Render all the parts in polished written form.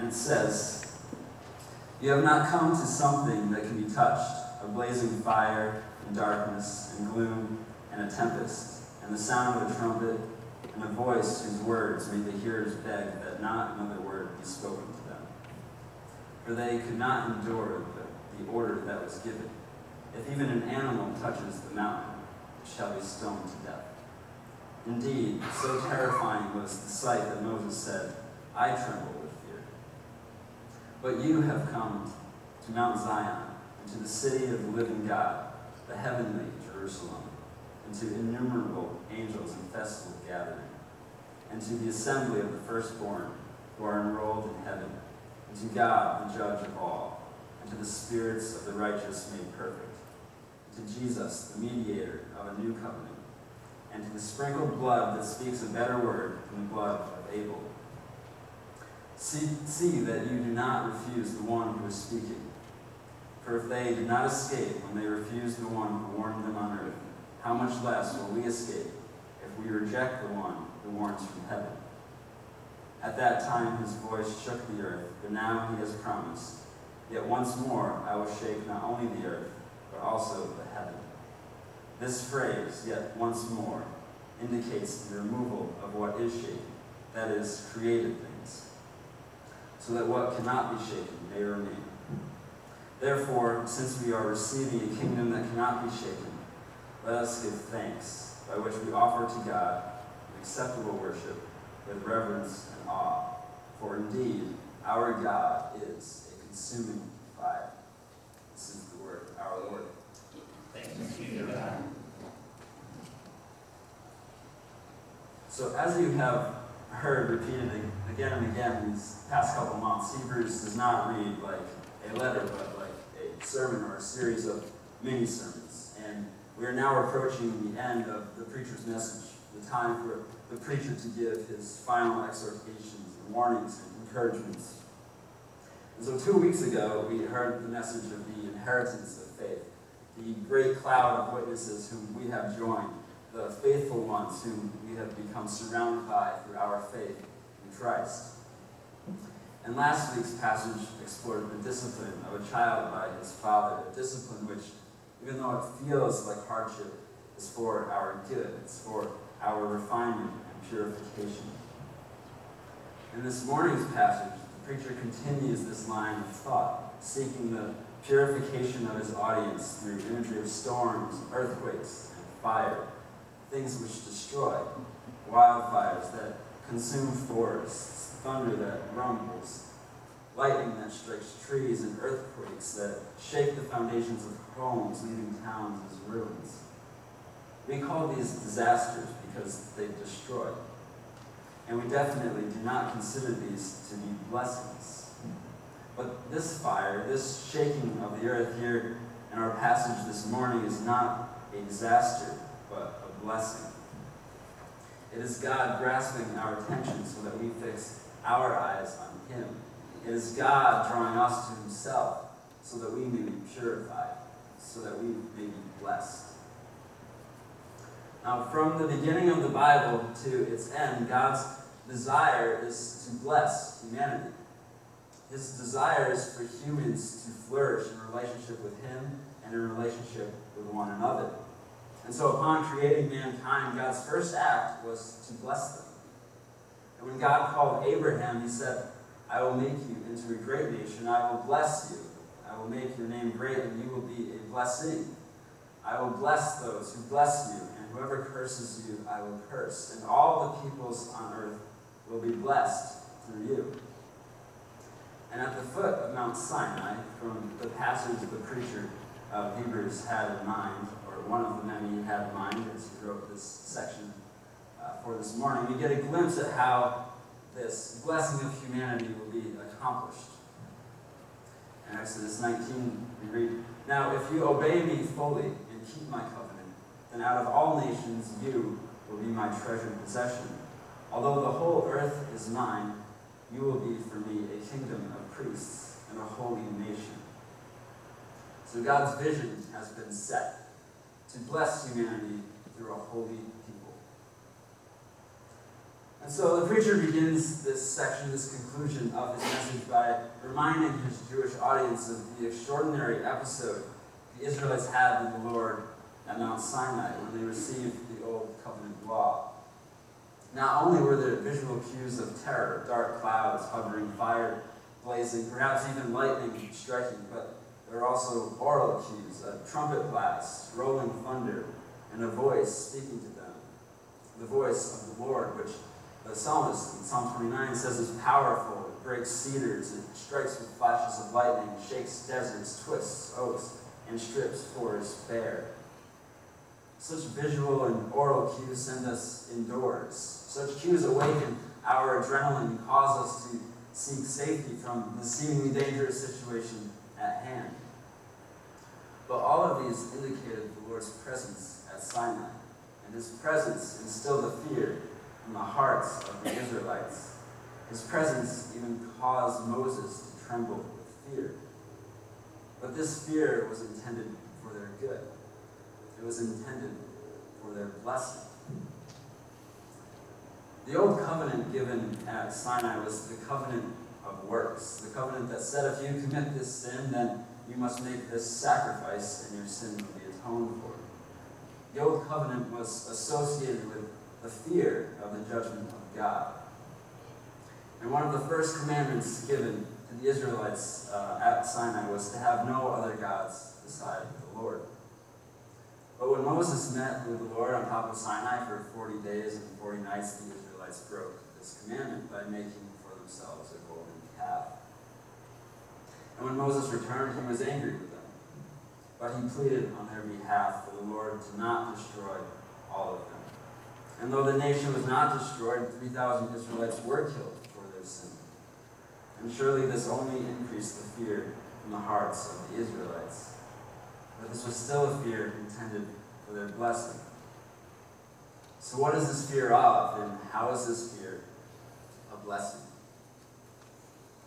And it says, "You have not come to something that can be touched, a blazing fire and darkness and gloom and a tempest, and the sound of a trumpet and a voice whose words made the hearers beg that not another word be spoken to them. For they could not endure the order that was given. If even an animal touches the mountain, it shall be stoned to death." Indeed, so terrifying was the sight that Moses said, "I tremble with fear." But you have come to Mount Zion, and to the city of the living God, the heavenly Jerusalem, and to innumerable angels in festival gathering, and to the assembly of the firstborn who are enrolled in heaven, and to God, the judge of all, and to the spirits of the righteous made perfect, and to Jesus, the mediator of a new covenant, and to the sprinkled blood that speaks a better word than the blood of Abel. See that you do not refuse the one who is speaking. For if they did not escape when they refused the one who warned them on earth, how much less will we escape if we reject the one who warns from heaven? At that time his voice shook the earth, but now he has promised, "Yet once more I will shake not only the earth, but also the heaven." This phrase, "yet once more," indicates the removal of what is shaken, that is, created things, so that what cannot be shaken may remain. Therefore, since we are receiving a kingdom that cannot be shaken, let us give thanks, by which we offer to God an acceptable worship with reverence and awe. For indeed, our God is a consuming fire. This is the word of our Lord. Thanks be to God. So as you have heard repeated again and again these past couple months, Hebrews does not read like a letter, but like a sermon or a series of mini-sermons. And we are now approaching the end of the preacher's message, the time for the preacher to give his final exhortations and warnings and encouragements. And so 2 weeks ago, we heard the message of the inheritance of faith, the great cloud of witnesses whom we have joined, the faithful ones whom we have become surrounded by through our faith in Christ. And last week's passage explored the discipline of a child by his father, a discipline which, even though it feels like hardship, is for our good. It's for our refinement and purification. In this morning's passage, the preacher continues this line of thought, seeking the purification of his audience through imagery of storms, earthquakes, and fire, things which destroy, wildfires that consume forests, thunder that rumbles, lightning that strikes trees, and earthquakes that shake the foundations of homes, leaving towns as ruins. We call these disasters because they destroy. And we definitely do not consider these to be blessings. But this fire, this shaking of the earth here in our passage this morning is not a disaster, but a blessing. It is God grasping our attention so that we fix our eyes on Him. It is God drawing us to Himself so that we may be purified, so that we may be blessed. Now, from the beginning of the Bible to its end, God's desire is to bless humanity. His desire is for humans to flourish in relationship with Him and in relationship with one another. And so upon creating mankind, God's first act was to bless them. And when God called Abraham, He said, "I will make you into a great nation. I will bless you. I will make your name great, and you will be a blessing. I will bless those who bless you, and whoever curses you, I will curse. And all the peoples on earth will be blessed through you." And at the foot of Mount Sinai, from the passage the preacher of Hebrews had in mind, or one of the many he had in mind as he wrote this section for this morning, we get a glimpse at how this blessing of humanity will be accomplished. In Exodus 19, we read, "Now if you obey me fully and keep my covenant, then out of all nations you will be my treasured possession. Although the whole earth is mine, you will be for me a kingdom of priests and a holy nation." So God's vision has been set to bless humanity through a holy people. And so the preacher begins this section, this conclusion of his message by reminding his Jewish audience of the extraordinary episode the Israelites had with the Lord at Mount Sinai when they received the Old Covenant law. Not only were there visual cues of terror, dark clouds hovering, fire blazing, perhaps even lightning striking, but there were also oral cues, a trumpet blast, rolling thunder, and a voice speaking to them. The voice of the Lord, which the psalmist in Psalm 29 says is powerful. It breaks cedars, it strikes with flashes of lightning, shakes deserts, twists oaks, and strips forests bare. Such visual and oral cues send us indoors. Such cues awaken our adrenaline and cause us to seek safety from the seemingly dangerous situation at hand. But all of these indicated the Lord's presence at Sinai, and his presence instilled a fear in the hearts of the Israelites. His presence even caused Moses to tremble with fear. But this fear was intended for their good. It was intended for their blessing. The old covenant given at Sinai was the covenant of works, the covenant that said if you commit this sin, then you must make this sacrifice and your sin will be atoned for. The old covenant was associated with the fear of the judgment of God. And one of the first commandments given to the Israelites at Sinai was to have no other gods beside the Lord. But when Moses met with the Lord on top of Sinai for 40 days and 40 nights, the Israelites broke this commandment by making for themselves a golden calf. And when Moses returned, he was angry with them. But he pleaded on their behalf for the Lord to not destroy all of them. And though the nation was not destroyed, 3,000 Israelites were killed for their sin. And surely this only increased the fear in the hearts of the Israelites. But this was still a fear intended for their blessing. So what is this fear of, and how is this fear a blessing?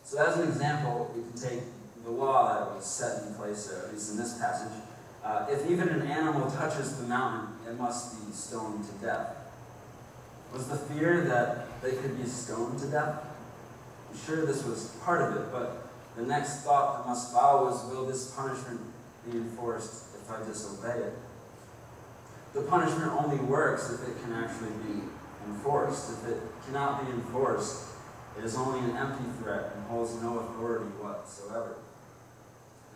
So as an example, we can take the law that was set in place, at least in this passage. If even an animal touches the mountain, it must be stoned to death. Was the fear that they could be stoned to death? I'm sure this was part of it, but the next thought that must follow is, will this punishment be enforced if I disobey it? The punishment only works if it can actually be enforced. If it cannot be enforced, it is only an empty threat and holds no authority whatsoever.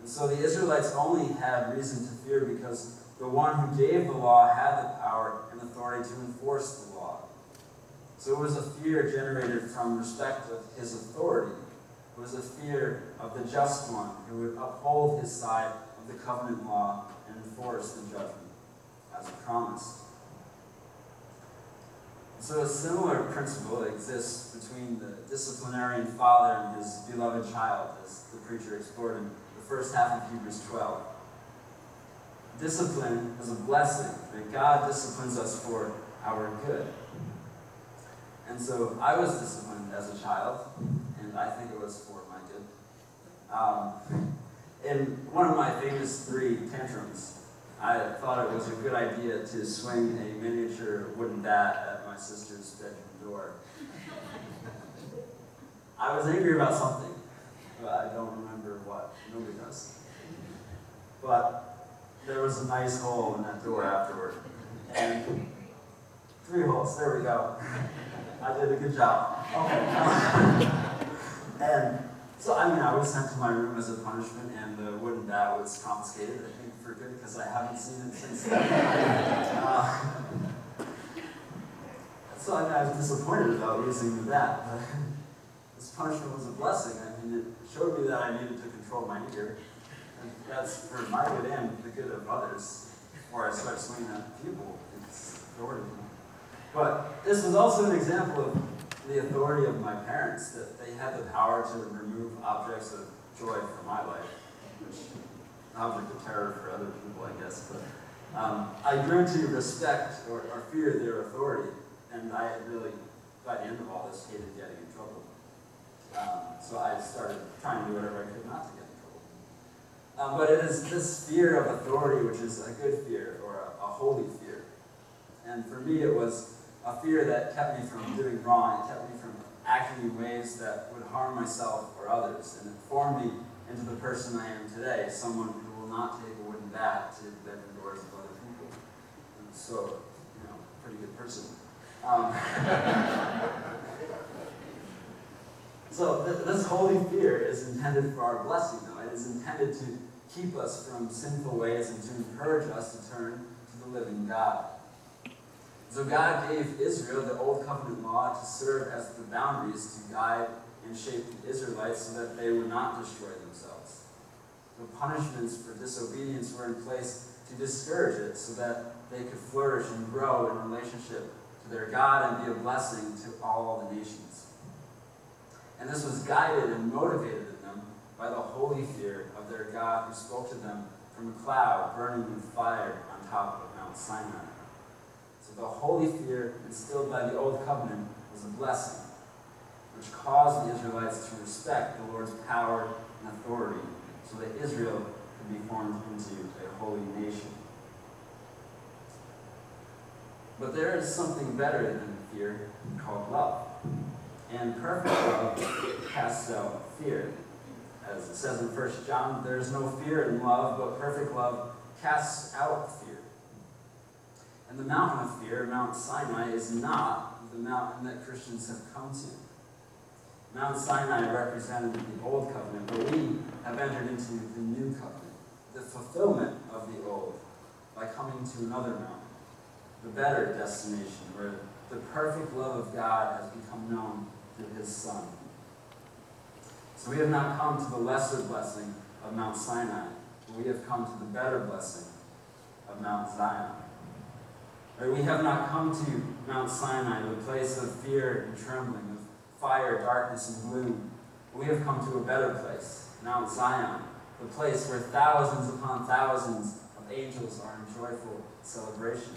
And so the Israelites only had reason to fear because the one who gave the law had the power and authority to enforce the law. So it was a fear generated from respect of his authority. It was a fear of the just one who would uphold his side of the covenant law and enforce the judgment as promised. So a similar principle exists between the disciplinarian father and his beloved child, as the preacher explored in the first half of Hebrews 12. Discipline is a blessing, that God disciplines us for our good. And so I was disciplined as a child, and I think it was for my good. In one of my famous 3 tantrums, I thought it was a good idea to swing a miniature wooden bat at my sister's bedroom door. I was angry about something, but I don't remember what. Nobody does. But there was a nice hole in that door afterward. And 3 holes, there we go. I did a good job. Okay. And so, I was sent to my room as a punishment, and the wooden bat was confiscated, I think, for good, because I haven't seen it since then. So, I was disappointed about losing the bat. But this punishment was a blessing. It showed me that I needed to control my anger. And that's for my good and the good of others, before I start swinging at people. It's authority. But this was also an example of the authority of my parents, that they had the power to remove objects of joy from my life, which is an object of terror for other people, I guess. But I grew to respect or fear their authority, and I really, by the end of all this, hated getting in trouble. So I started trying to do whatever I could not to get in trouble. But it is this fear of authority which is a good fear, or a holy fear. And for me, it was a fear that kept me from doing wrong. It kept me from acting in ways that would harm myself or others. And it formed me into the person I am today, someone who will not take a wooden bat to the bedroom doors of other people. And so, pretty good person. So this holy fear is intended for our blessing, though. It is intended to keep us from sinful ways and to encourage us to turn to the living God. So God gave Israel the Old Covenant law to serve as the boundaries to guide and shape the Israelites so that they would not destroy themselves. The punishments for disobedience were in place to discourage it so that they could flourish and grow in relationship to their God and be a blessing to all the nations. And this was guided and motivated in them by the holy fear of their God who spoke to them from a cloud burning with fire on top of Mount Sinai. So the holy fear instilled by the Old Covenant was a blessing, which caused the Israelites to respect the Lord's power and authority so that Israel could be formed into a holy nation. But there is something better than fear called love. And perfect love casts out fear. As it says in 1 John, there is no fear in love, but perfect love casts out fear. And the mountain of fear, Mount Sinai, is not the mountain that Christians have come to. Mount Sinai represented the Old Covenant, but we have entered into the New Covenant, the fulfillment of the Old, by coming to another mountain, the better destination, where the perfect love of God has become known through his Son. So we have not come to the lesser blessing of Mount Sinai, but we have come to the better blessing of Mount Zion. Or we have not come to Mount Sinai, the place of fear and trembling, of fire, darkness, and gloom. But we have come to a better place, Mount Zion, the place where thousands upon thousands of angels are in joyful celebration.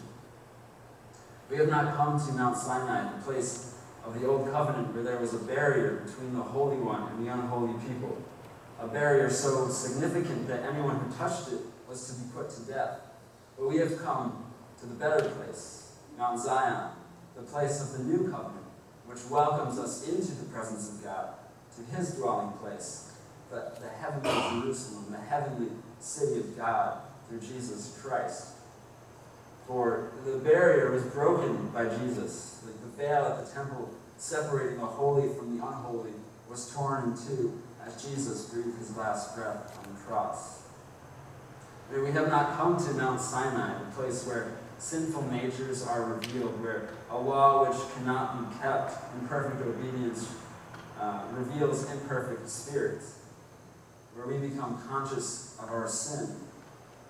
We have not come to Mount Sinai, the place of the Old Covenant, where there was a barrier between the Holy One and the unholy people, a barrier so significant that anyone who touched it was to be put to death. But we have come to the better place, Mount Zion, the place of the New Covenant, which welcomes us into the presence of God, to his dwelling place, the heavenly Jerusalem, the heavenly city of God, through Jesus Christ. For the barrier was broken by Jesus. The veil at the temple separating the holy from the unholy was torn in two as Jesus breathed his last breath on the cross. And we have not come to Mount Sinai, the place where sinful natures are revealed, where a law which cannot be kept in perfect obedience reveals imperfect spirits, where we become conscious of our sin.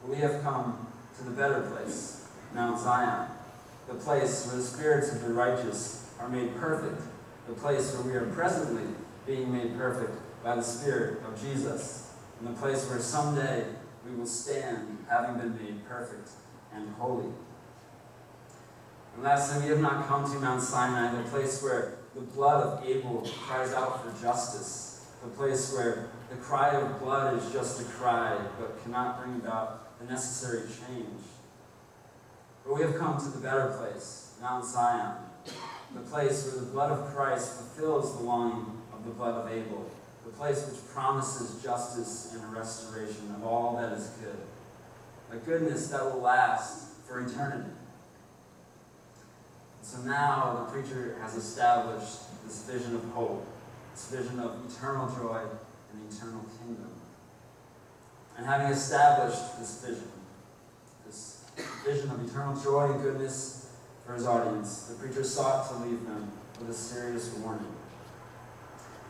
But we have come to the better place, Mount Zion, the place where the spirits of the righteous are made perfect, the place where we are presently being made perfect by the Spirit of Jesus, and the place where someday we will stand, having been made perfect and holy. And lastly, we have not come to Mount Sinai, the place where the blood of Abel cries out for justice, the place where the cry of blood is just a cry, but cannot bring about the necessary change. But we have come to the better place, Mount Zion, the place where the blood of Christ fulfills the longing of the blood of Abel, the place which promises justice and restoration of all that is good, a goodness that will last for eternity. So now the preacher has established this vision of hope, this vision of eternal joy and eternal kingdom. And having established this vision of eternal joy and goodness for his audience, the preacher sought to leave them with a serious warning.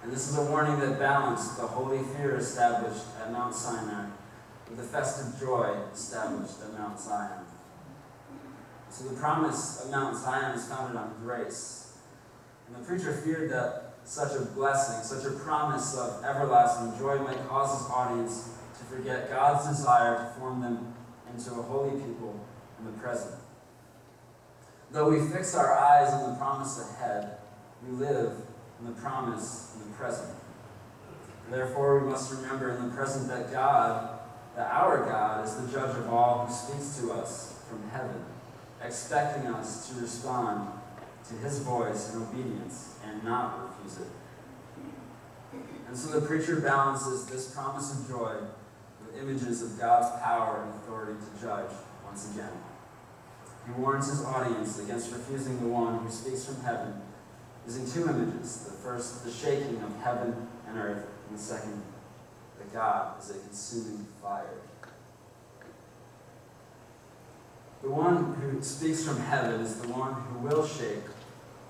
And this is a warning that balanced the holy fear established at Mount Sinai with the festive joy established at Mount Zion. So the promise of Mount Zion is founded on grace. And the preacher feared that such a blessing, such a promise of everlasting joy might cause his audience to forget God's desire to form them into a holy people in the present. Though we fix our eyes on the promise ahead, we live in the promise in the present. Therefore, we must remember in the present that God, that our God, is the judge of all who speaks to us from heaven, expecting us to respond to his voice in obedience and not refuse it. And so the preacher balances this promise of joy with images of God's power and authority to judge once again. He warns his audience against refusing the one who speaks from heaven, using two images. The first, the shaking of heaven and earth, and the second, that God is a consuming fire. The one who speaks from heaven is the one who will shake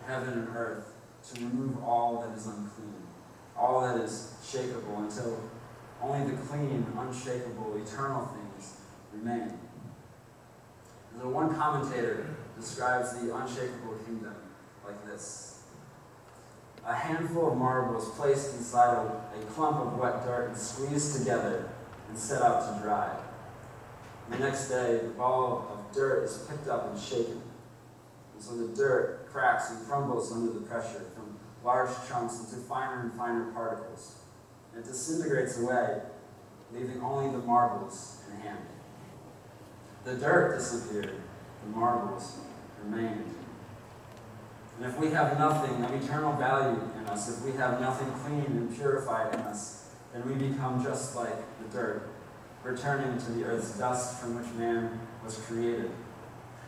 heaven and earth to remove all that is unclean, all that is shakeable, until only the clean, unshakable, eternal things remain. The one commentator describes the unshakable kingdom like this: a handful of marbles placed inside a clump of wet dirt and squeezed together and set out to dry. The next day, the ball of dirt is picked up and shaken. And so the dirt cracks and crumbles under the pressure from large chunks into finer and finer particles. And it disintegrates away, leaving only the marbles in hand. The dirt disappeared, the marbles remained. And if we have nothing of eternal value in us, if we have nothing clean and purified in us, then we become just like the dirt, returning to the earth's dust from which man was created.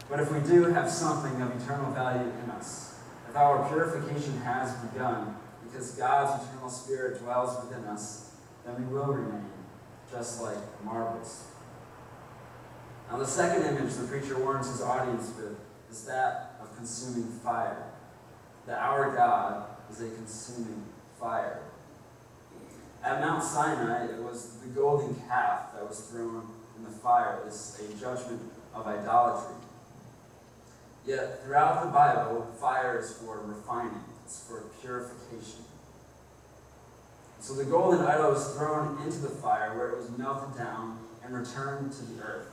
But if we do have something of eternal value in us, if our purification has begun, because God's eternal Spirit dwells within us, then we will remain just like the marbles. Now, the second image the preacher warns his audience with is that of consuming fire. That our God is a consuming fire. At Mount Sinai, it was the golden calf that was thrown in the fire as a judgment of idolatry. Yet, throughout the Bible, fire is for refining. It's for purification. So the golden idol was thrown into the fire where it was melted down and returned to the earth.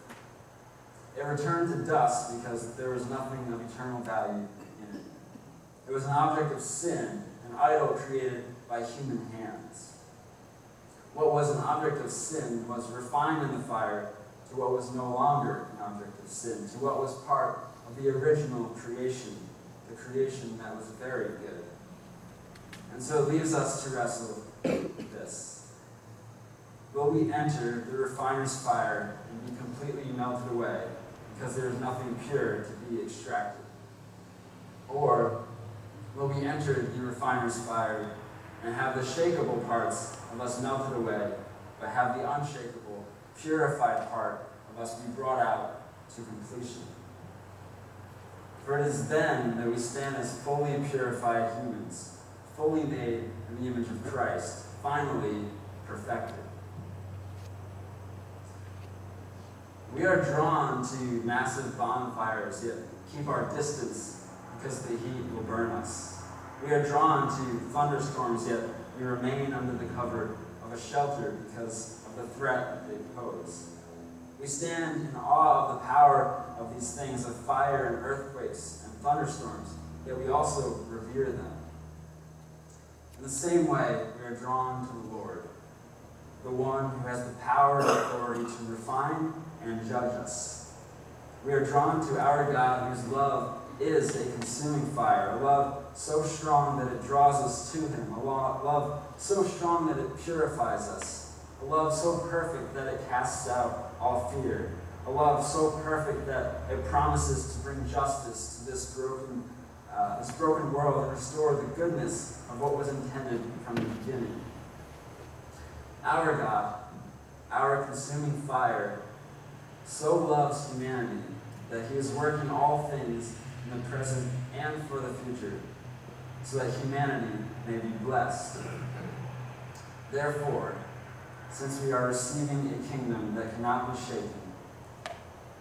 It returned to dust because there was nothing of eternal value in it. It was an object of sin, an idol created by human hands. What was an object of sin was refined in the fire to what was no longer an object of sin, to what was part of the original creation, the creation that was very good. And so it leaves us to wrestle with this. Will we enter the refiner's fire and be completely melted away because there is nothing pure to be extracted? Or will we enter the refiner's fire and have the shakeable parts of us melted away, but have the unshakable, purified part of us be brought out to completion? For it is then that we stand as fully purified humans, fully made in the image of Christ, finally perfected. We are drawn to massive bonfires, yet keep our distance because the heat will burn us. We are drawn to thunderstorms, yet we remain under the cover of a shelter because of the threat they pose. We stand in awe of the power of these things, of fire and earthquakes and thunderstorms, yet we also revere them. In the same way, we are drawn to the Lord, the one who has the power and authority to refine and judge us. We are drawn to our God, whose love is a consuming fire, a love so strong that it draws us to him, a love so strong that it purifies us, a love so perfect that it casts out all fear, a love so perfect that it promises to bring justice to this broken world and restore the goodness of what was intended from the beginning. Our God, our consuming fire, so loves humanity that he is working all things in the present and for the future, so that humanity may be blessed. Therefore, since we are receiving a kingdom that cannot be shaken,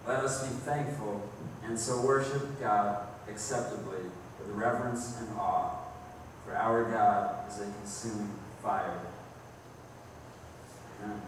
let us be thankful and so worship God acceptably with reverence and awe, for our God is a consuming fire. Amen.